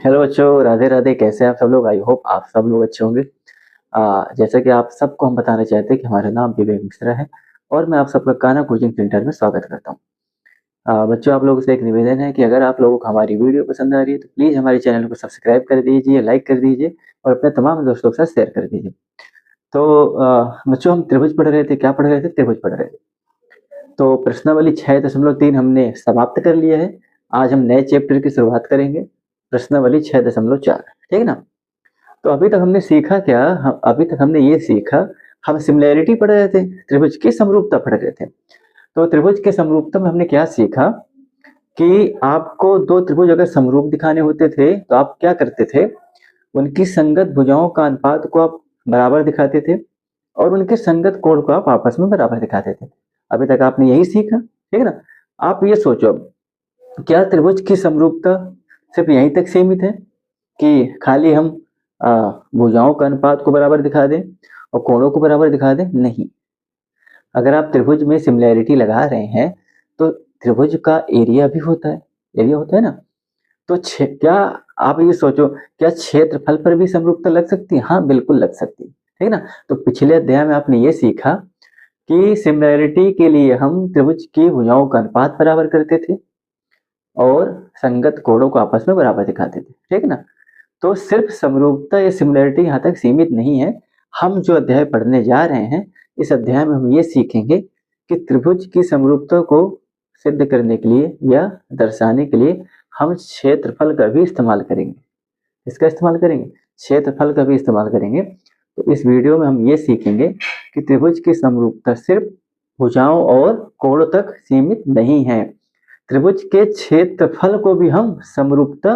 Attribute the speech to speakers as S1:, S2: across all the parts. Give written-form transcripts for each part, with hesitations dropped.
S1: Hello बच्चों, राधे राधे। कैसे हैं आप सब लोग? आई होप आप सब लोग अच्छे होंगे। जैसा कि आप सबको हम बताना चाहते हैं कि हमारा नाम विवेक मिश्रा है और मैं आप सबका कान्हा कोचिंग सेंटर में स्वागत करता हूँ। बच्चों, आप लोगों से एक निवेदन है कि अगर आप लोगों को हमारी वीडियो पसंद आ रही है तो प्लीज़ हमारे चैनल को सब्सक्राइब कर दीजिए, लाइक कर दीजिए और अपने तमाम दोस्तों के साथ शेयर कर दीजिए। तो बच्चों, हम त्रिभुज पढ़ रहे थे। क्या पढ़ रहे थे? त्रिभुज पढ़ रहे थे। तो प्रश्नावली 6.3 हमने समाप्त कर लिया है। आज हम नए चैप्टर की शुरुआत करेंगे, प्रश्नावली 6.4। ठीक है ना? तो अभी तक हमने सीखा क्या? अभी तक हमने ये सीखा, हम सिमिलैरिटी पढ़ रहे थे, त्रिभुज की समरूपता पढ़ रहे थे। तो त्रिभुज के समरूपता में हमने क्या सीखा कि आपको दो त्रिभुज अगर समरूप दिखाने होते थे तो आप क्या करते थे? उनकी संगत भुजाओं का अनुपात को आप बराबर दिखाते थे और उनके संगत कोण को आप आपस में बराबर दिखाते थे। अभी तक आपने यही सीखा, ठीक है ना? आप ये सोचो, क्या त्रिभुज की समरूपता सिर्फ यहीं तक सीमित है कि खाली हम भुजाओं का अनुपात को बराबर दिखा दें और कोणों को बराबर दिखा दें? नहीं। अगर आप त्रिभुज में सिमिलैरिटी लगा रहे हैं तो त्रिभुज का एरिया भी होता है, एरिया होता है ना? तो क्या आप ये सोचो, क्या क्षेत्रफल पर भी समरूपता लग सकती है? हाँ, बिल्कुल लग सकती है, ठीक है ना? तो पिछले अध्याय में आपने ये सीखा कि सिमिलैरिटी के लिए हम त्रिभुज की भुजाओं का अनुपात बराबर करते थे और संगत कोणों को आपस में बराबर दिखाते थे, ठीक है ना? तो सिर्फ समरूपता या सिमिलैरिटी यहाँ तक सीमित नहीं है। हम जो अध्याय पढ़ने जा रहे हैं, इस अध्याय में हम ये सीखेंगे कि त्रिभुज की समरूपता को सिद्ध करने के लिए या दर्शाने के लिए हम क्षेत्रफल का भी इस्तेमाल करेंगे। इसका इस्तेमाल करेंगे, क्षेत्रफल का भी इस्तेमाल करेंगे। तो इस वीडियो में हम ये सीखेंगे कि त्रिभुज की समरूपता सिर्फ भुजाओं और कोण तक सीमित नहीं है। त्रिभुज के क्षेत्रफल को भी हम समरूपता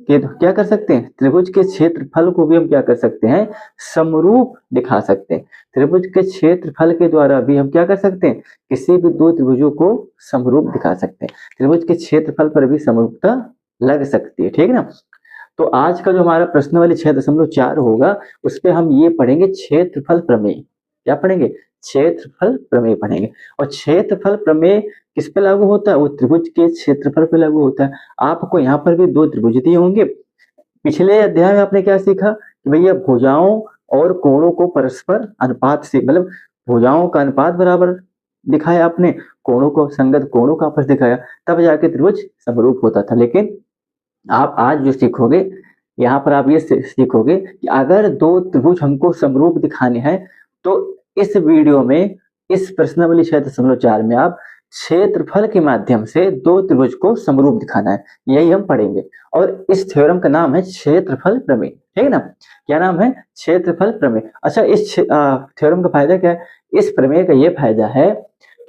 S1: के क्या कर सकते हैं? त्रिभुज के क्षेत्रफल को भी हम क्या कर सकते हैं? समरूप दिखा सकते हैं। त्रिभुज के क्षेत्रफल के द्वारा भी हम क्या कर सकते हैं? किसी भी दो त्रिभुजों को समरूप दिखा सकते हैं। त्रिभुज के क्षेत्रफल पर भी समरूपता लग सकती है, ठीक है ना? तो आज का जो हमारा प्रश्नावली 6.4 होगा, उस पे हम ये पढ़ेंगे क्षेत्रफल प्रमेय। क्या पढ़ेंगे? क्षेत्रफल प्रमेय पढ़ेंगे। और क्षेत्रफल प्रमेय किस पे लागू होता है? वो त्रिभुज के क्षेत्रफल पे लागू होता है। आपको यहाँ पर भी दो त्रिभुज दिए होंगे। पिछले अध्याय में आपने क्या सीखा कि भैया भुजाओं और कोणों को परस्पर अनुपात से, मतलब भुजाओं का अनुपात बराबर दिखाया आपने, कोणों को, संगत कोणों का आपस दिखाया, तब जाके त्रिभुज समरूप होता था। लेकिन आप आज जो सीखोगे, यहाँ पर आप ये सीखोगे कि अगर दो त्रिभुज हमको समरूप दिखाने हैं तो इस वीडियो में, इस प्रश्नावली 6.4 में आप क्षेत्रफल के माध्यम से दो त्रिभुज को समरूप दिखाना है, यही हम पढ़ेंगे। और इस थ्योरम का नाम है क्षेत्रफल प्रमेय, ठीक है ना? क्या नाम है? क्षेत्रफल प्रमेय। अच्छा, इस थ्योरम का फायदा क्या है? इस प्रमेय का ये फायदा है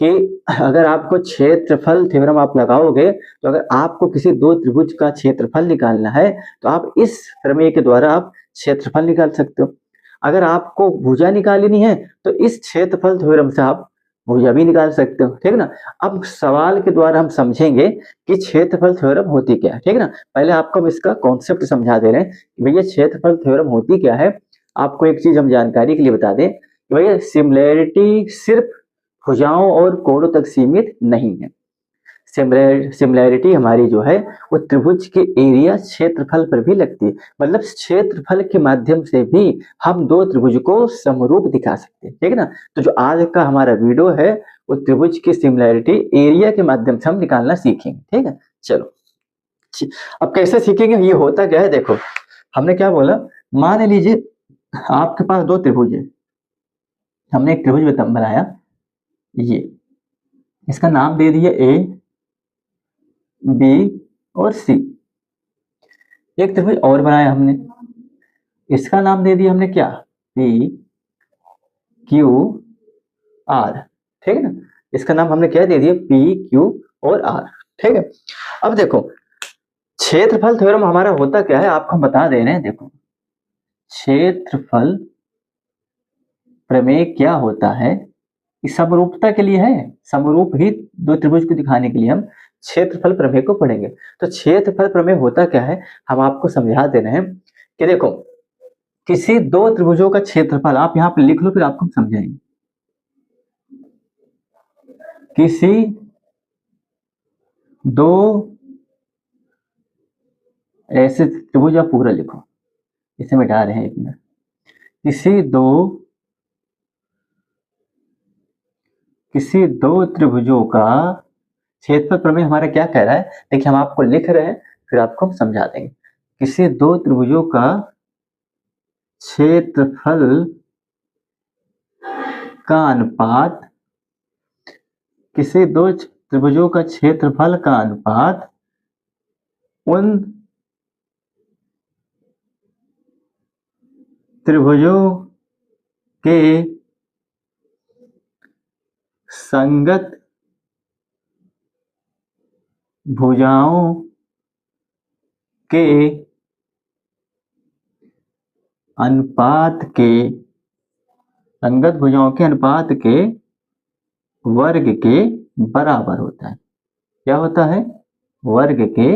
S1: कि अगर आपको क्षेत्रफल थ्योरम आप लगाओगे तो अगर आपको किसी दो त्रिभुज का क्षेत्रफल निकालना है तो आप इस प्रमेय के द्वारा आप क्षेत्रफल निकाल सकते हो। अगर आपको भुजा निकालनी है तो इस क्षेत्रफल थ्योरम से आप भुजा भी निकाल सकते हो, ठीक है ना? अब सवाल के द्वारा हम समझेंगे कि क्षेत्रफल थ्योरम होती क्या है, ठीक है ना? पहले आपको हम इसका कॉन्सेप्ट समझा दे रहे हैं कि भैया क्षेत्रफल थ्योरम होती क्या है। आपको एक चीज हम जानकारी के लिए बता दें कि भैया सिमिलैरिटी सिर्फ भुजाओं और कोणों तक सीमित नहीं है। सिमिलैरिटी हमारी जो है वो त्रिभुज के एरिया, क्षेत्रफल पर भी लगती है। मतलब क्षेत्रफल के माध्यम से भी हम दो त्रिभुज को समरूप दिखा सकते हैं, ठीक है ना? तो जो आज का हमारा वीडियो है वो त्रिभुज की सिमिलैरिटी एरिया के माध्यम से हम निकालना सीखेंगे, ठीक है? चलो, अब कैसे सीखेंगे? ये होता क्या है, देखो, हमने क्या बोला, मान लीजिए आपके पास दो त्रिभुज है। हमने एक त्रिभुज बनाया, ये इसका नाम दे दिया ए, बी और सी। एक त्रिभुज और बनाया हमने, इसका नाम दे दिया हमने क्या? पी, क्यू, आर, ठीक है ना? इसका नाम हमने क्या दे दिया? पी, क्यू और आर, ठीक है? अब देखो, क्षेत्रफल थ्योरम हमारा होता क्या है, आपको हम बता दे रहे हैं। देखो, क्षेत्रफल प्रमेय क्या होता है? समरूपता के लिए है, समरूप ही दो त्रिभुज को दिखाने के लिए हम क्षेत्रफल प्रमेय को पढ़ेंगे। तो क्षेत्रफल प्रमेय होता क्या है, हम आपको समझा दे रहे हैं कि देखो, किसी दो त्रिभुजों का क्षेत्रफल, आप यहां पर लिख लो फिर आपको समझाएंगे। किसी दो ऐसे त्रिभुज आप पूरा लिखो, इसे मिटा रहे हैं एक मिनट। किसी दो त्रिभुजों का क्षेत्रफल प्रमेय हमारा क्या कह रहा है, देखिए हम आपको लिख रहे हैं फिर आपको हम समझा देंगे। किसी दो त्रिभुजों का क्षेत्रफल का अनुपात, किसी दो त्रिभुजों का क्षेत्रफल का अनुपात उन त्रिभुजों के संगत भुजाओं के अनुपात के, संगत भुजाओं के अनुपात के वर्ग के बराबर होता है। क्या होता है? वर्ग के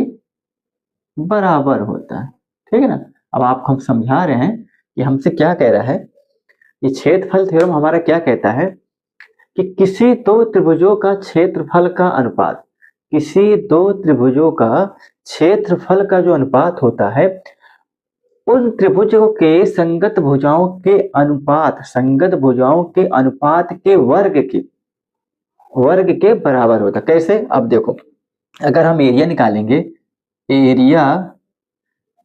S1: बराबर होता है। ठीक है ना। अब आपको हम समझा रहे हैं कि हमसे क्या कह रहा है, ये क्षेत्रफल थ्योरम हमारा क्या कहता है कि किसी दो त्रिभुजों का क्षेत्रफल का अनुपात, किसी दो त्रिभुजों का क्षेत्रफल का जो अनुपात होता है उन त्रिभुजों के संगत भुजाओं के अनुपात, संगत भुजाओं के अनुपात के वर्ग के बराबर होता है। कैसे? अब देखो, अगर हम एरिया निकालेंगे, एरिया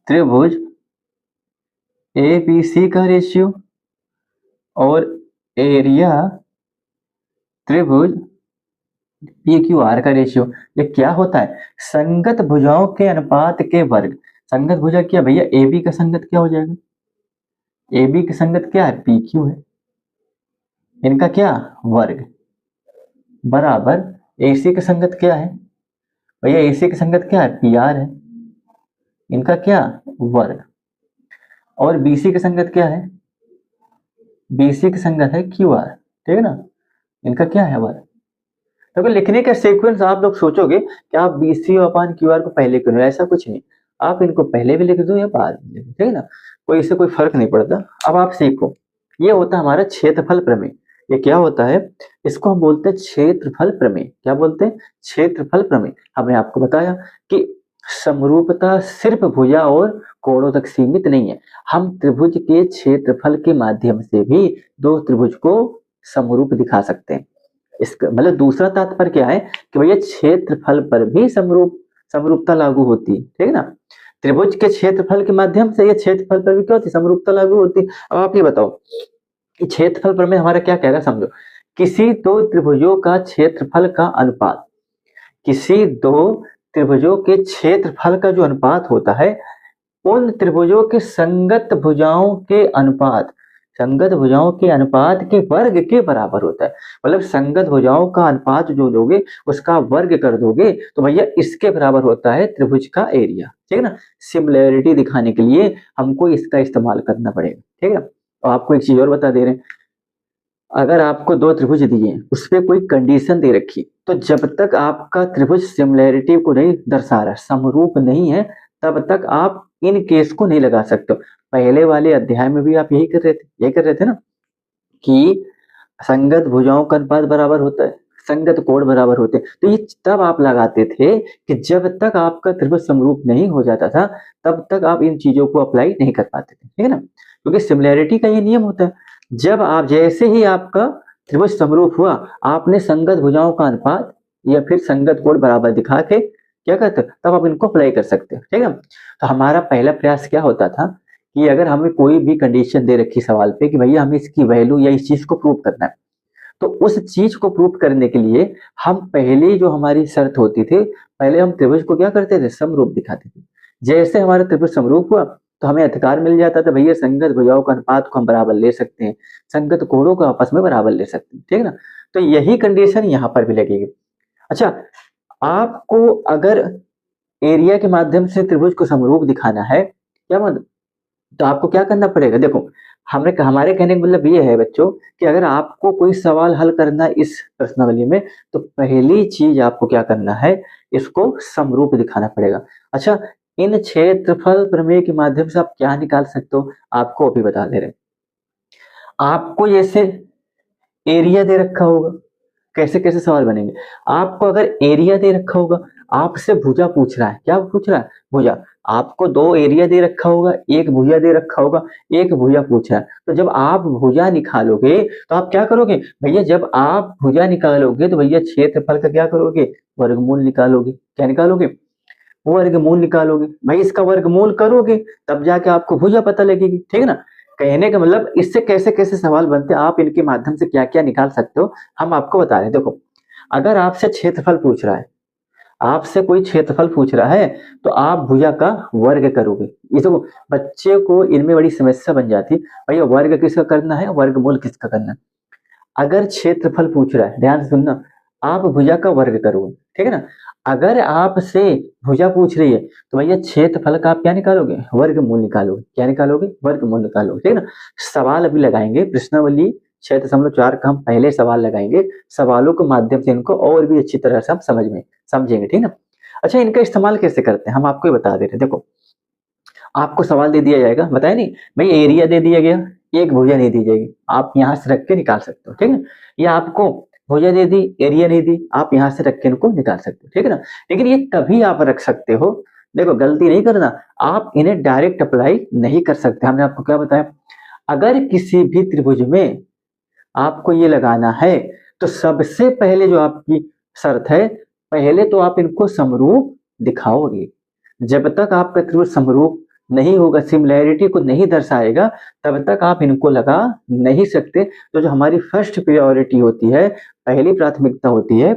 S1: त्रिभुज ABC का रेशियो और एरिया त्रिभुज PQR का रेशियो, ये क्या होता है? संगत भुजाओं के अनुपात के वर्ग। संगत भुजा क्या भैया? AB का संगत क्या हो जाएगा? AB की संगत क्या है? PQ है, इनका क्या? वर्ग, बराबर AC की संगत क्या है भैया? AC की संगत क्या है? PR है, इनका क्या? वर्ग। और BC की संगत क्या है? BC की संगत है QR। ठीक है ना, इनका क्या है? वर्ग। तो लिखने का सीक्वेंस आप लोग सोचोगे कि आप BC अपान QR को पहले क्यों, ऐसा कुछ नहीं, आप इनको पहले भी लिख दो या बाद में लिख दो, ठीक है ना, कोई इससे कोई फर्क नहीं पड़ता। अब आप सीखो, ये होता है हमारा क्षेत्रफल प्रमेय। ये क्या होता है? इसको हम बोलते हैं क्षेत्रफल प्रमेय। क्या बोलते हैं? क्षेत्रफल प्रमेय। हमने आपको बताया कि समरूपता सिर्फ भुजा और कोणों तक सीमित नहीं है, हम त्रिभुज के क्षेत्रफल के माध्यम से भी दो त्रिभुज को समरूप दिखा सकते हैं। इसका मतलब दूसरा तात्पर्य क्या है कि भैया क्षेत्रफल पर भी समरूपता लागू होती है। ठीक है ना, त्रिभुज के क्षेत्रफल के माध्यम से ये क्षेत्रफल पर भी क्या होती है? समरूपता लागू होती है। अब आप ये बताओ, क्षेत्रफल पर में हमारा क्या कह रहा है, समझो। किसी दो त्रिभुजों का क्षेत्रफल का अनुपात, किसी दो त्रिभुजों के क्षेत्रफल का जो अनुपात होता है उन त्रिभुजों के संगत भुजाओं के अनुपात, संगत भुजाओं के अनुपात के वर्ग के बराबर होता है। मतलब संगत भुजाओं का अनुपात जो लोगे उसका वर्ग कर दोगे तो भैया इसके बराबर होता है त्रिभुज का एरिया। ठीक है ना, सिमिलैरिटी दिखाने के लिए हमको इसका इस्तेमाल करना पड़ेगा। ठीक है, और आपको एक चीज और बता दे रहे हैं, अगर आपको दो त्रिभुज दिए उस पर कोई कंडीशन दे रखी, तो जब तक आपका त्रिभुज सिमिलैरिटी को नहीं दर्शा रहा, समरूप नहीं है, तब तक आप इन केस को नहीं लगा सकते। पहले वाले अध्याय में भी आप यही कर रहे थे ना कि संगत भुजाओं का अनुपात बराबर होता है, संगत कोण बराबर होते हैं। तो ये तब आप लगाते थे कि जब तक आपका त्रिभुज समरूप नहीं हो जाता था तब तक आप इन चीजों को अप्लाई नहीं कर पाते थे। ठीक है ना, क्योंकि सिमिलैरिटी का ये नियम होता है, जब आप जैसे ही आपका त्रिभुज समरूप हुआ आपने संगत भुजाओं का अनुपात या फिर संगत कोण बराबर दिखा के क्या करते, तब आप इनको अप्लाई कर सकते हो। ठीक है, तो हमारा पहला प्रयास क्या होता था कि अगर हमें कोई भी कंडीशन दे रखी सवाल पे कि भैया हमें इसकी वैल्यू या इस चीज को प्रूव करना है, तो उस चीज को प्रूव करने के लिए हम पहले जो हमारी शर्त होती थी, पहले हम त्रिभुज को क्या करते थे? समरूप दिखाते थे। जैसे हमारा त्रिभुज समरूप हुआ तो हमें अधिकार मिल जाता था भैया संगत भुजाओं का अनुपात को हम बराबर ले सकते हैं, संगत कोणों को आपस में बराबर ले सकते हैं। ठीक है ना, तो यही कंडीशन यहाँ पर भी लगेगी। अच्छा, आपको अगर एरिया के माध्यम से त्रिभुज को समरूप दिखाना है, क्या मतलब, तो आपको क्या करना पड़ेगा? देखो, हमारे कहने का मतलब ये है बच्चों कि अगर आपको कोई सवाल हल करना है इस प्रश्नावली में, तो पहली चीज आपको क्या करना है, इसको समरूप दिखाना पड़ेगा। अच्छा, इन क्षेत्रफल प्रमेय के माध्यम से आप क्या निकाल सकते हो, आपको अभी बता दे रहे हैं। आपको जैसे एरिया दे रखा होगा, कैसे कैसे सवाल बनेंगे। आपको अगर एरिया दे रखा होगा, आपसे भुजा पूछ रहा है, क्या पूछ रहा है? भुजा। आपको दो एरिया दे रखा होगा, एक भुजा दे रखा होगा, एक भुजा पूछा है। तो जब आप भुजा निकालोगे तो आप क्या करोगे भैया, जब आप भुजा निकालोगे तो भैया क्षेत्रफल का क्या करोगे, वर्गमूल निकालोगे। क्या निकालोगे, वर्गमूल निकालोगे। भाई इसका वर्गमूल करोगे तब जाके आपको भुजा पता लगेगी, ठीक है ना। कहने का मतलब इससे कैसे कैसे सवाल बनते हैं, आप इनके माध्यम से क्या क्या निकाल सकते हो हम आपको बता रहे हैं। देखो, अगर आपसे क्षेत्रफल पूछ रहा है, आपसे कोई क्षेत्रफल पूछ रहा है तो आप भुजा का वर्ग करोगे। ये देखो, बच्चे को इनमें बड़ी समस्या बन जाती है, भैया वर्ग किसका करना है, वर्गमूल किसका करना है। अगर क्षेत्रफल पूछ रहा है, ध्यान से सुनना, आप भुजा का वर्ग करोगे, ठीक है ना। अगर आपसे भुजा पूछ रही है तो भैया क्षेत्रफल का आप क्या निकालोगे, वर्गमूल निकालोगे। क्या निकालोगे, वर्गमूल निकालोगे, ठीक है ना। सवाल अभी लगाएंगे, प्रश्नावली 6.4 का हम पहले सवाल लगाएंगे, सवालों के माध्यम से इनको और भी अच्छी तरह से हम समझेंगे, ठीक है ना। अच्छा, इनका इस्तेमाल कैसे करते हैं हम आपको बता दे रहे हैं। देखो, आपको सवाल दे दिया जाएगा, बताया नहीं भाई, एरिया दे दिया गया, एक भुजा नहीं दी जाएगी, आप यहाँ से रख के निकाल सकते हो, ठीक है। या आपको भुजा दे दी, एरिया नहीं दी, आप यहाँ से रख के इनको निकाल सकते हो, ठीक है ना। लेकिन ये कभी आप रख सकते हो, देखो गलती नहीं करना, आप इन्हें डायरेक्ट अप्लाई नहीं कर सकते। हमने आपको क्या बताया, अगर किसी भी त्रिभुज में आपको ये लगाना है तो सबसे पहले जो आपकी शर्त है, पहले तो आप इनको समरूप दिखाओगे। जब तक आपका त्रिभुज समरूप नहीं होगा, सिमिलैरिटी को नहीं दर्शाएगा, तब तक आप इनको लगा नहीं सकते। तो जो हमारी फर्स्ट प्रायोरिटी होती है, पहली प्राथमिकता होती है,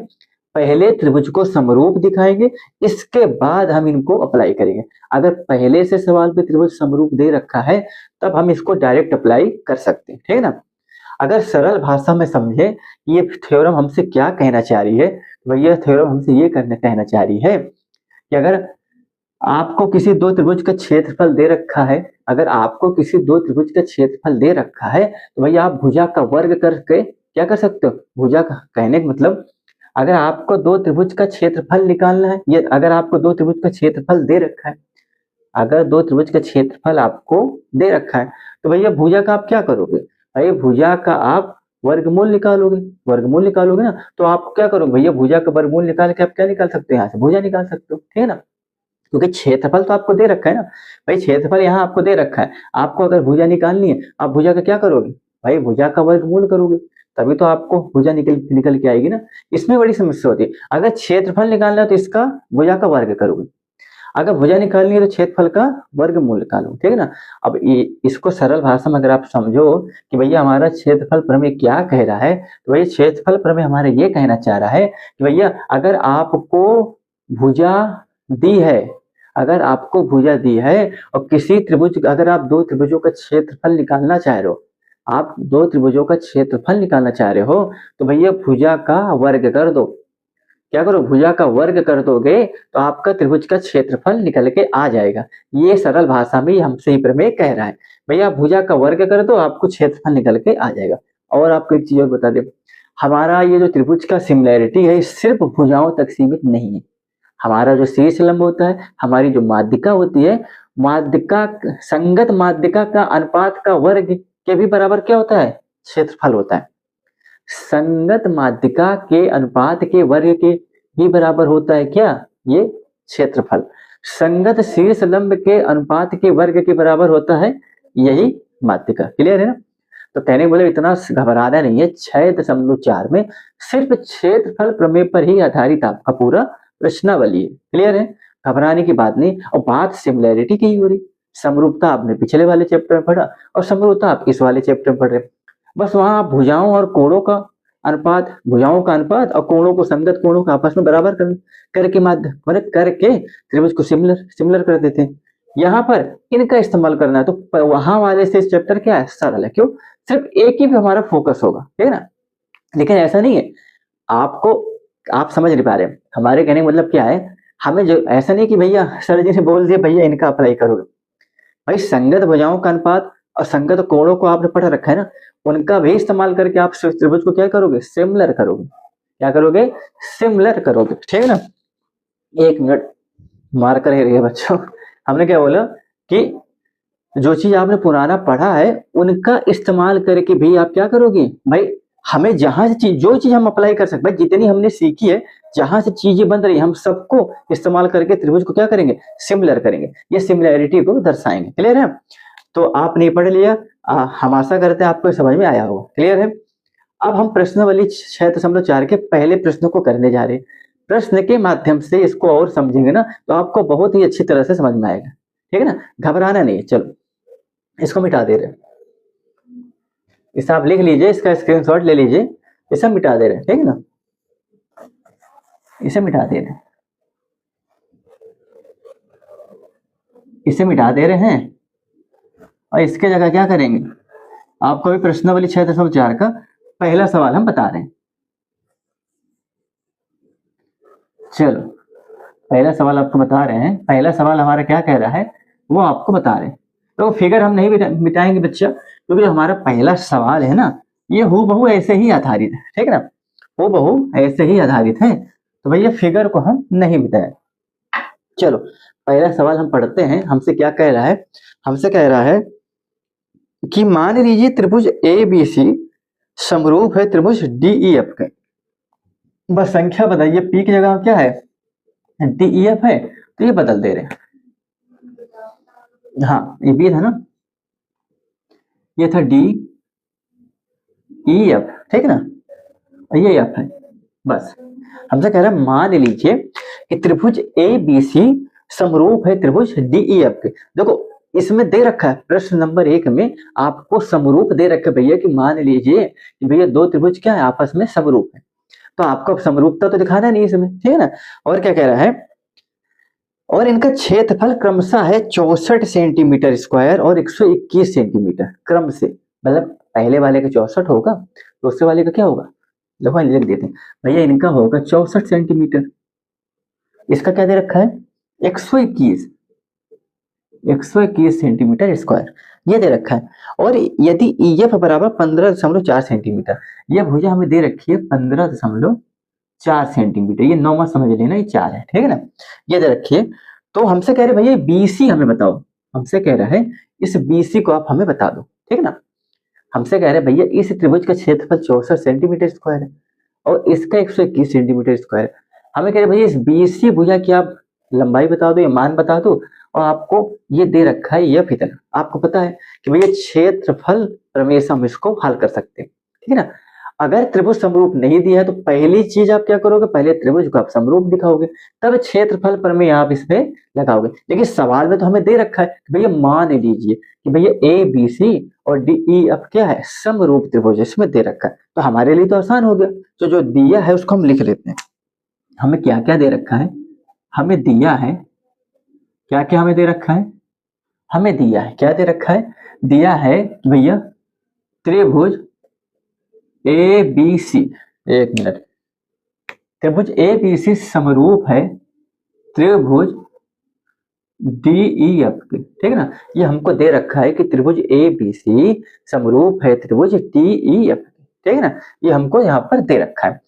S1: पहले त्रिभुज को समरूप दिखाएंगे, इसके बाद हम इनको अप्लाई करेंगे। अगर पहले से सवाल पे त्रिभुज समरूप दे रखा है तब हम इसको डायरेक्ट अप्लाई कर सकते हैं, ठीक है ना। अगर सरल भाषा में समझे ये थ्योरम हमसे क्या कहना चाह रही है, तो भैया थ्योरम हमसे ये कहना चाह रही है कि अगर आपको किसी दो त्रिभुज का क्षेत्रफल दे रखा है, अगर आपको किसी दो त्रिभुज का क्षेत्रफल दे रखा है तो भैया आप भुजा का वर्ग करके क्या कर सकते हो, भुजा का, कहने का मतलब अगर आपको दो त्रिभुज का क्षेत्रफल निकालना है, ये अगर आपको दो त्रिभुज का क्षेत्रफल दे रखा है, अगर दो त्रिभुज का क्षेत्रफल आपको दे रखा है तो भैया भुजा का आप क्या करोगे, भाई भुजा का आप वर्गमूल निकालोगे। वर्गमूल निकालोगे ना तो आप क्या करोगे भैया, भुजा का वर्गमूल निकाल के आप क्या निकाल सकते हो, यहाँ से भुजा निकाल सकते हो, ठीक है ना। क्योंकि क्षेत्रफल तो आपको दे रखा है ना, भाई क्षेत्रफल यहाँ आपको दे रखा है, आपको अगर भुजा निकालनी है आप भुजा का क्या करोगे, भाई भुजा का वर्गमूल करोगे, तभी तो आपको भुजा निकल के आएगी ना। इसमें बड़ी समस्या होती है, अगर क्षेत्रफल निकालना है तो इसका भुजा का वर्ग करोगे, अगर भुजा निकालनी है तो क्षेत्रफल का वर्गमूल निकालो, ठीक है ना। अब इसको सरल भाषा में अगर आप समझो कि भैया हमारा क्षेत्रफल प्रमेय क्या कह रहा है, तो भैया क्षेत्रफल प्रमेय हमारा ये कहना चाह रहा है कि भैया अगर आपको भुजा दी है, अगर आपको भुजा दी है और किसी त्रिभुज, अगर आप दो त्रिभुजों का क्षेत्रफल निकालना चाह रहे हो, आप दो त्रिभुजों का क्षेत्रफल निकालना चाह रहे हो, तो भैया भुजा का वर्ग कर दो। क्या करो, भुजा का वर्ग कर दोगे तो आपका त्रिभुज का क्षेत्रफल निकल के आ जाएगा। ये सरल भाषा में हमसे ही प्रमेय कह रहा है, भैया भुजा का वर्ग कर दो, आपको क्षेत्रफल निकल के आ जाएगा। और आपको एक चीज और बता दे, हमारा ये जो त्रिभुज का सिमिलैरिटी है सिर्फ भुजाओं तक सीमित नहीं है। हमारा जो शीर्ष लंब होता है, हमारी जो माध्यिका होती है, माध्यिका, संगत माध्यिका का अनुपात का वर्ग के भी बराबर क्या होता है, क्षेत्रफल होता है। संगत माध्यिका के अनुपात के वर्ग के भी बराबर होता है क्या, ये क्षेत्रफल। संगत शीर्ष लंब के अनुपात के वर्ग के बराबर होता है यही माध्यिका। क्लियर है ना। तो कहने बोले इतना घबराना नहीं है, 6.4 में सिर्फ क्षेत्रफल प्रमेय पर ही आधारित आपका पूरा प्रश्नावली है। क्लियर है, घबराने की बात नहीं। और बात सिमिलैरिटी की ही हो रही, समरूपता आपने पिछले वाले चैप्टर में पढ़ा और समरूपता आप इस वाले चैप्टर में पढ़ रहे। बस वहां आप भुजाओं और कोणों का अनुपात, भुजाओं का अनुपात और कोणों को, संगत कोणों का आपस में बराबर करके करके त्रिभुज को सिमिलर कर देते हैं। यहाँ पर इनका इस्तेमाल करना है तो वहां वाले से चैप्टर क्या है, सरल है। क्यों, सिर्फ एक ही पे हमारा फोकस होगा, ठीक है ना। लेकिन ऐसा नहीं है, आपको, आप समझ नहीं पा रहे हमारे कहने का मतलब क्या है। हमें जो ऐसा नहीं कि भैया सर जी ने बोल दिया भैया इनका अप्लाई करोगे, भाई संगत भुजाओं का अनुपात और संगत कोणों को आपने पढ़ रखा है ना, उनका भी इस्तेमाल करके आप त्रिभुज को क्या करोगे, सिमिलर करोगे। क्या करोगे, सिमिलर करोगे, ठीक है ना। एक मिनट मार कर ही रहिए बच्चों। हमने क्या बोला कि जो चीज आपने पुराना पढ़ा है उनका इस्तेमाल करके भी आप क्या करोगे, भाई हमें जहां से चीज, जो चीज हम अप्लाई कर सकते हैं, जितनी हमने सीखी है, जहां से चीजें बन रही है, हम सबको इस्तेमाल करके त्रिभुज को क्या करेंगे, सिमिलर करेंगे, ये सिमिलैरिटी को दर्शाएंगे। क्लियर है? तो आपने पढ़ लिया, हम आशा करते हैं आपको समझ में आया होगा। क्लियर है? अब हम प्रश्नावली 6.4 के पहले प्रश्न को करने जा रहे हैं। प्रश्न के माध्यम से इसको और समझेंगे ना, तो आपको बहुत ही अच्छी तरह से समझ में आएगा। ठीक है ना? घबराना नहीं है। चलो इसको मिटा दे रहे हैं, इसे आप लिख लीजिए, इसका स्क्रीनशॉट ले लीजिए, इसे मिटा दे रहे हैं। ठीक है ना? इसे मिटा दे रहे हैं, इसे मिटा दे रहे हैं, और इसके जगह क्या करेंगे, आपको भी प्रश्नावली 6.4 का पहला सवाल हम बता रहे हैं। चलो पहला सवाल आपको बता रहे हैं। पहला सवाल हमारा क्या कह रहा है, वो आपको बता रहे हैं। तो फिगर हम नहीं मिटाएंगे बच्चा, क्योंकि हमारा पहला सवाल है ना, ये हूबहू ऐसे ही आधारित है। ठीक है ना? हूबहू ऐसे ही आधारित है, तो भैया फिगर को हम नहीं मिटाए। चलो पहला सवाल हम पढ़ते हैं। हमसे क्या कह रहा है, हमसे कह रहा है कि मान लीजिए त्रिभुज ए बी सी समरूप है त्रिभुज डी ई एफ के। बस संख्या बताइए, पी की जगह क्या है, डी ई एफ है, तो ये बदल दे रहे हैं। हाँ ये बी था ना, ये था डी ई एफ। ठीक है ना? और ये एफ है। बस हमसे कह रहा है मान लीजिए कि त्रिभुज ए बी सी समरूप है त्रिभुज डी ई एफ के। देखो इसमें दे रखा है, प्रश्न नंबर 1 में आपको समरूप दे रखा है भैया, कि मान लीजिए कि भैया दो त्रिभुज क्या है, आपस में समरूप है। तो आपको समरूपता तो दिखाना नहीं इसमें। ठीक है ना? और क्या कह रहा है, और इनका क्षेत्रफल क्रमशः है 64 सेंटीमीटर स्क्वायर और 121 सेंटीमीटर क्रम से। मतलब पहले वाले का 64 होगा, दूसरे वाले का क्या होगा, देखो लिख देते हैं भैया, इनका होगा 64 सेंटीमीटर, इसका क्या दे रखा है 121 सेंटीमीटर स्क्वायर, ये दे रखा है। और यदि EF बराबर 15.4 सेंटीमीटर, ये भुजा हमें दे रखी है 15.4 सेंटीमीटर, ये 9 समझ लेना, ये 4 है। ठीक है ना? ये दे रखी है। तो हमसे कह रहे भैया BC हमें बताओ, हमसे कह रहा है इस BC को आप हमें बता दो। ठीक है ना? हमसे कह रहे भैया इस त्रिभुज का क्षेत्रफल 64 सेंटीमीटर स्क्वायर है और इसका 121 सेंटीमीटर स्क्वायर। हमें कह रहे भैया इस BC भुजा की आप लंबाई बता दो या मान बता दो, और आपको ये दे रखा है ये इतना। आपको पता है कि भैया क्षेत्रफल प्रमेय से हम इसको हल कर सकते हैं। ठीक है ना? अगर त्रिभुज समरूप नहीं दिया है तो पहली चीज आप क्या करोगे, पहले त्रिभुज को आप समरूप दिखाओगे, तब क्षेत्रफल प्रमेय आप इसमें लगाओगे। लेकिन सवाल में तो हमें दे रखा है कि भैया मान लीजिए कि भैया ए बी सी और डी ई एफ क्या है, समरूप त्रिभुज इसमें दे रखा है। तो हमारे लिए तो आसान हो गया, तो जो दिया है उसको हम लिख लेते हैं। हमें क्या क्या दे रखा है, हमें दिया है क्या क्या, हमें दे रखा है, हमें दिया है क्या दे रखा है, दिया है कि भैया त्रिभुज ए बी सी, एक मिनट, त्रिभुज ए बी सी समरूप है त्रिभुज डी ई एफ के। ठीक है ना? ये हमको दे रखा है कि त्रिभुज ए बी सी समरूप है त्रिभुज डी ई एफ के। ठीक है ना? ये हमको यहाँ पर दे रखा है।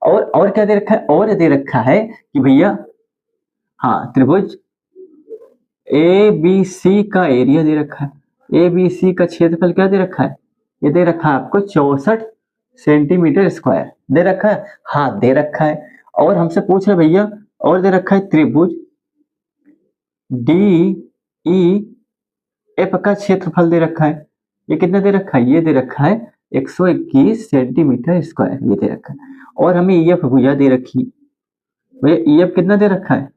S1: और क्या दे रखा है, और दे रखा है कि भैया हाँ त्रिभुज ए बी सी का एरिया दे रखा है, ए बी सी का क्षेत्रफल क्या दे रखा है, ये दे रखा है आपको 64 सेंटीमीटर स्क्वायर दे रखा है। हाँ दे रखा है। और हमसे पूछ रहे भैया, और दे रखा है त्रिभुज डी ई एफ का क्षेत्रफल दे रखा है, ये कितना दे रखा है, ये दे रखा है 121 सेंटीमीटर स्क्वायर, ये दे रखा है। और हमें EF भुजा दे रखी, भैया EF कितना दे रखा है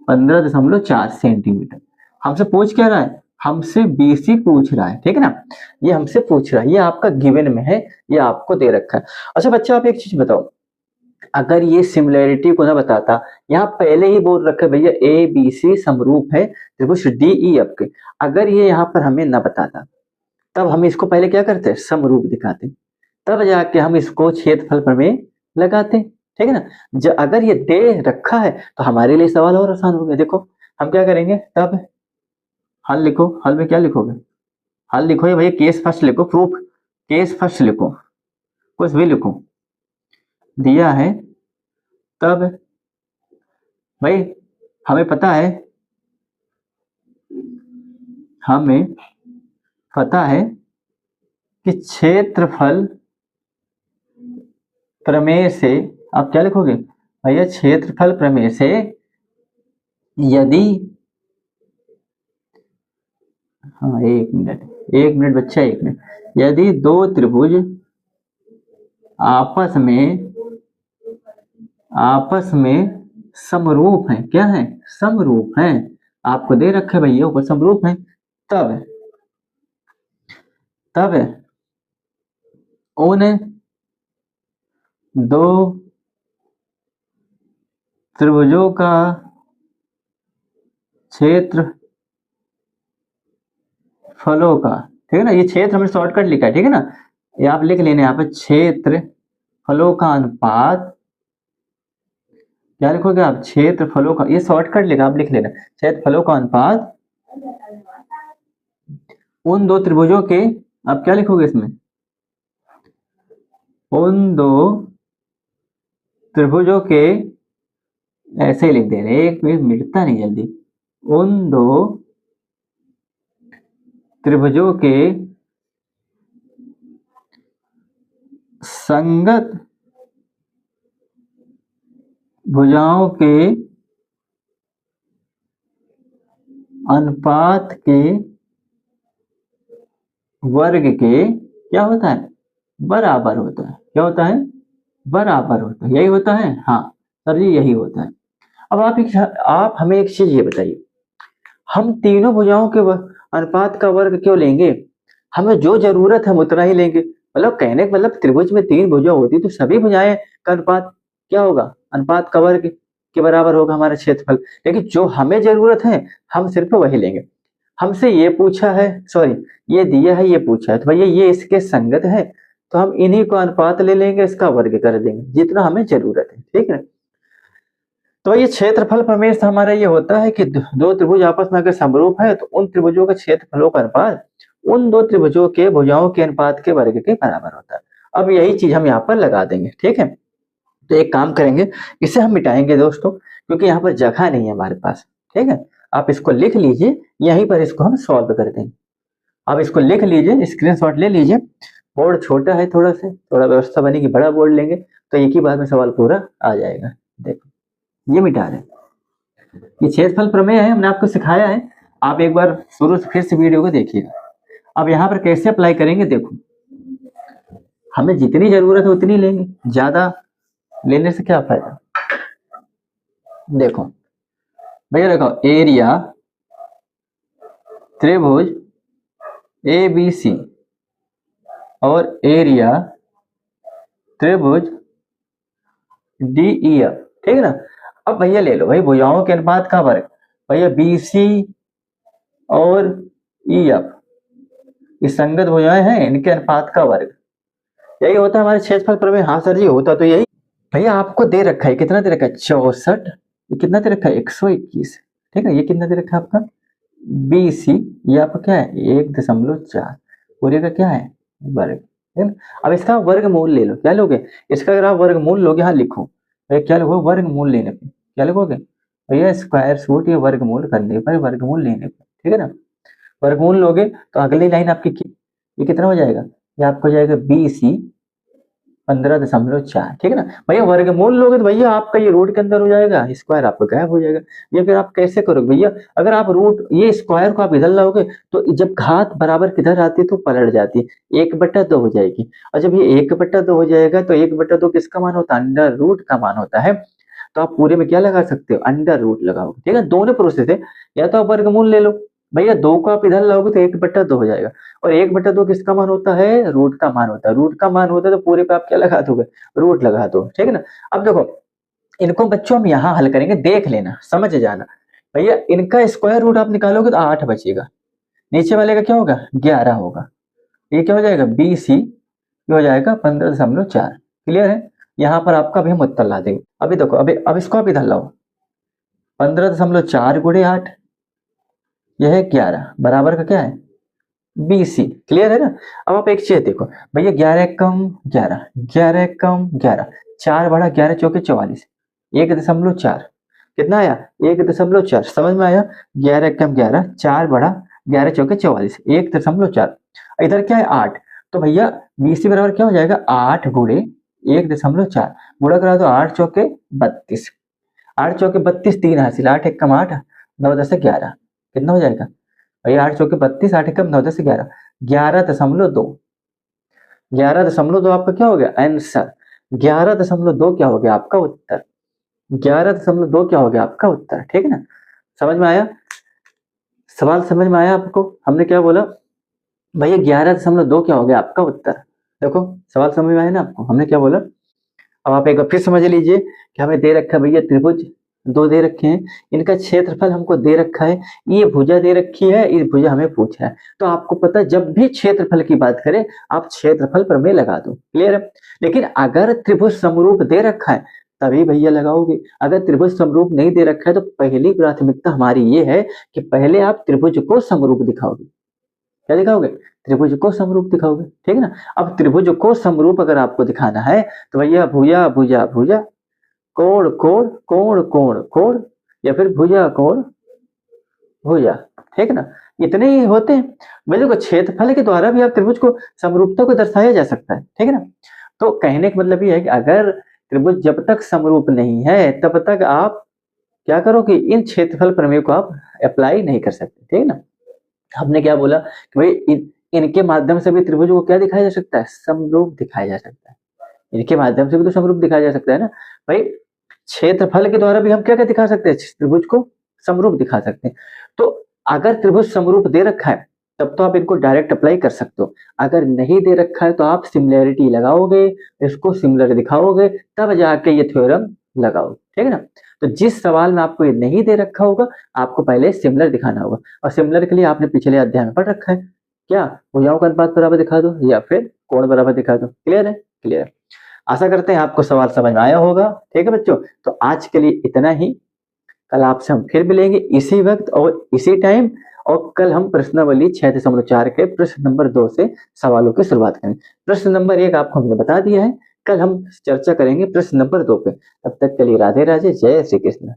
S1: 15.4 सेंटीमीटर। हमसे पूछ क्या रहा है, हमसे BC पूछ रहा है। ठीक है ना? ये हमसे पूछ रहा है, ये आपका गिवन में है, ये आपको दे रखा है। अच्छा बच्चा आप एक चीज बताओ, अगर ये सिमिलैरिटी को ना बताता, यहाँ पहले ही बोल रखा है भैया ए बी सी समरूप है त्रिभुज डी ई एफ के, अगर ये यहाँ पर हमें ना बताता, तब हम इसको पहले क्या करते, समरूप दिखाते, तब जाके हम इसको क्षेत्रफल प्रमेय लगाते। ठीक है ना? अगर ये दे रखा है तो हमारे लिए सवाल और आसान हो गया। देखो हम क्या करेंगे, तब हल लिखो, हल में क्या लिखोगे, हल लिखो ये भैया केस फर्स्ट लिखो, प्रूफ केस फर्स्ट लिखो, कुछ भी लिखो, दिया है तब भाई हमें पता है, हमें पता है कि क्षेत्रफल प्रमेय से आप क्या लिखोगे भैया, क्षेत्रफल प्रमेय से यदि, हाँ एक मिनट बच्चा, एक मिनट, यदि दो त्रिभुज आपस में समरूप है, क्या है, समरूप है, आपको दे रखे भैया ऊपर समरूप है, तब तब उन दो त्रिभुजों का क्षेत्र फलों का, ठीक है ना, ये क्षेत्र हमने शॉर्टकट लिखा है, ठीक है ना, ये आप लिख लेना यहाँ पे, क्षेत्र फलों का अनुपात, क्या लिखोगे आप, क्षेत्र फलों का, ये शॉर्टकट लिखा, आप लिख लेना, क्षेत्र फलों का अनुपात उन दो त्रिभुजों के, आप क्या लिखोगे इसमें, उन दो त्रिभुजों के, ऐसे ही लिख दे रहे, एक मिनट मिटता नहीं जल्दी, उन दो त्रिभुजों के संगत भुजाओं के अनुपात के वर्ग के क्या होता है, बराबर होता है, क्या होता है, बराबर होता है, यही होता है, हाँ सर जी यही होता है। अब आप हमें एक चीज ये बताइए, हम तीनों भुजाओं के अनुपात का वर्ग क्यों लेंगे, हमें जो जरूरत है हम उतना ही लेंगे, मतलब कहने का मतलब त्रिभुज में तीन भुजा होती तो सभी भुजाएं का अनुपात क्या होगा, अनुपात का वर्ग के बराबर होगा हमारा क्षेत्रफल, लेकिन जो हमें जरूरत है हम सिर्फ वही लेंगे। हमसे ये पूछा है, सॉरी ये दिया है, ये पूछा है, तो भैया ये इसके संगत है, तो हम इन्हीं को अनुपात ले लेंगे, इसका वर्ग कर देंगे जितना हमें जरूरत है, ठीक है। तो ये क्षेत्रफल प्रमेय से हमारा ये होता है कि दो त्रिभुज आपस में अगर समरूप है तो उन त्रिभुजों का क्षेत्रफलों का अनुपात उन दो त्रिभुजों के भुजाओं के अनुपात के वर्ग के बराबर होता है। अब यही चीज हम यहाँ पर लगा देंगे, ठीक है। तो एक काम करेंगे, इसे हम मिटाएंगे दोस्तों, क्योंकि यहाँ पर जगह नहीं है हमारे पास, ठीक है। आप इसको लिख लीजिए, यहीं पर इसको हम सॉल्व कर देंगे। आप इसको लिख लीजिए, स्क्रीनशॉट ले लीजिए, बोर्ड छोटा है थोड़ा सा, थोड़ा व्यवस्था बनेगी, बड़ा बोर्ड लेंगे तो एक ही बार में सवाल पूरा आ जाएगा। देखो ये मिटा रहे, ये क्षेत्रफल प्रमेय है, हमने आपको सिखाया है, आप एक बार शुरू से फिर से वीडियो को देखिएगा। अब यहाँ पर कैसे अप्लाई करेंगे, देखो हमें जितनी जरूरत है उतनी लेंगे, ज्यादा लेने से क्या फायदा। देखो भैया देखो, एरिया त्रिभुज ABC और एरिया त्रिभुज DEF, ठीक है ना। अब भैया ले लो भाई भुजाओं के अनुपात का वर्ग, भैया BC और EF इस संगत भुजाएं हैं, इनके अनुपात का वर्ग, यही होता है हमारे क्षेत्रफल प्रमेय। हाँ सर जी होता तो यही। भैया आपको दे रखा है, कितना दे रखा है, 64, कितना दे रखा है, 121, ठीक है। ये कितना दे रखा है आपका BC, ये आपका क्या है 1.4, पूरे का क्या है वर्ग, ठीक है। अब इसका वर्गमूल ले लो, क्या लोगे, इसका अगर आप वर्गमूल लोगे, यहाँ लिखो भैया, क्या लोगे वर्गमूल लेने पे, क्या लिखोगे भैया, स्क्वायर रूट या वर्गमूल करने पर, वर्गमूल लेने पर, ठीक है ना। वर्गमूल लोगे तो अगली लाइन आपकी ये कितना हो जाएगा, ये आपको हो जाएगा BC 15.4, ठीक है ना। भैया वर्गमूल लोगे तो भैया आपका ये रूट के अंदर हो जाएगा, स्क्वायर आपका गायब हो जाएगा। ये फिर आप कैसे करोगे भैया, अगर आप रूट ये स्क्वायर को आप इधर लाओगे तो जब घात बराबर किधर आती है तो पलट जाती है, 1/2 हो जाएगी, और जब ये 1/2 हो जाएगा तो 1/2 किसका मान होता है, अंडर रूट का मान होता है। तो आप पूरे में क्या लगा सकते हो, अंडर रूट लगाओगे, ठीक है। दोनों प्रोसेस है, या तो आप वर्गमूल ले लो, भैया 2 को आप इधर लाओगे तो 1/2 हो जाएगा, और 1/2 किसका मान होता है, रूट का मान होता है, रूट का मान होता है तो पूरे पे आप क्या लगा दोगे, रूट लगा दो, ठीक है ना। अब देखो इनको बच्चों हम यहाँ हल करेंगे, देख लेना समझ जाना, भैया इनका स्क्वायर रूट आप निकालोगे तो 8 बचेगा, नीचे वाले का क्या होगा 11 होगा, ये क्या हो जाएगा BC हो जाएगा 15.4, क्लियर है। यहाँ पर आपका भी हम उत्तर ला देंगे। अभी देखो अब इसको आप इधर लाओ, 15.4 गुणे 8, यह है 11, बराबर का क्या है BC, क्लियर है ना। अब आप एक चीज देखो भैया, 11 कम 11, 11 कम 11, 4 बढ़ा 11 चौके 44, 1.4 कितना आया 1.4, समझ में आया, 11 कम 11, 4 बढ़ा 11 चौके 44, 1.4, इधर क्या है 8, तो भैया BC बराबर क्या हो जाएगा 8 गुणे 1.4 गुणा करा दो 8 चौके 32, 8 चौके 32 3 हासिल, 8 एकम 8, 9 10 11, कितना हो जाएगा भाई? 8 चौके 32, 8 एकम 9 10 11, 11.2, 11.2 आपका क्या हो गया आंसर, 11.2 क्या हो गया आपका उत्तर, 11.2 क्या हो गया आपका उत्तर। ठीक है ना, समझ में आया? सवाल समझ में आया आपको? हमने क्या बोला भैया 11.2 क्या हो गया आपका उत्तर। देखो सवाल समझ में आया ना आपको, हमने क्या बोला। अब आप एक बार फिर समझ लीजिए कि हमें दे रखा है भैया त्रिभुज दो दे रखे हैं, इनका क्षेत्रफल हमको दे रखा है, ये भुजा दे रखी है, इस भुजा हमें पूछा है। तो आपको पता है जब भी क्षेत्रफल की बात करें आप क्षेत्रफल प्रमेय लगा दो, क्लियर है। लेकिन अगर त्रिभुज समरूप दे रखा है तभी भैया लगाओगे, अगर त्रिभुज समरूप नहीं दे रखा है तो पहली प्राथमिकता हमारी ये है कि पहले आप त्रिभुज को समरूप दिखाओगे। क्या दिखाओगे? त्रिभुज को समरूप दिखाओगे, ठीक है ना। अब त्रिभुज को समरूप अगर आपको दिखाना है तो भैया भुजा भुजा भुजा, कोण कोण कोण कोण कोण, या फिर भुजा कोण भुजा, ठीक है ना। इतने ही होते हैं। देखो क्षेत्रफल के द्वारा भी आप त्रिभुज को समरूपता को दर्शाया जा सकता है, ठीक है ना। तो कहने का मतलब ये है कि अगर त्रिभुज जब तक समरूप नहीं है तब तक आप क्या करो कि इन क्षेत्रफल प्रमेय को आप अप्लाई नहीं कर सकते, ठीक है ना। हमने क्या बोला कि भाई इनके माध्यम से भी त्रिभुज को क्या दिखाया जा सकता है, समरूप दिखाया जा सकता है। इनके माध्यम से भी तो समरूप दिखाया जा सकता है ना भाई। क्षेत्रफल के द्वारा भी हम क्या क्या दिखा सकते हैं, त्रिभुज को समरूप दिखा सकते हैं। तो अगर त्रिभुज समरूप दे रखा है तब तो आप इनको डायरेक्ट अप्लाई कर सकते हो, अगर नहीं दे रखा है तो आप सिमिलैरिटी लगाओगे, इसको सिमिलर दिखाओगे, तब जाके ये थ्योरम लगाओगे, ठीक है ना। तो जिस सवाल में आपको ये नहीं दे रखा होगा आपको पहले सिमिलर दिखाना होगा, और सिमिलर के लिए आपने पिछले अध्याय में पढ़ रखा है क्या, भुजाओं का अनुपात बराबर दिखा दो या फिर कोण बराबर दिखा दो। क्लियर है? क्लियर है। आशा करते हैं आपको सवाल समझ में आया होगा, ठीक है बच्चों। तो आज के लिए इतना ही, कल आपसे हम फिर मिलेंगे इसी वक्त और इसी टाइम, और कल हम प्रश्नावली 6.4 के प्रश्न नंबर 2 से सवालों की शुरुआत करेंगे। प्रश्न नंबर 1 आपको हमने बता दिया है, कल हम चर्चा करेंगे प्रश्न नंबर 2 पे। तब तक के लिए राधे राधे, जय श्री कृष्ण।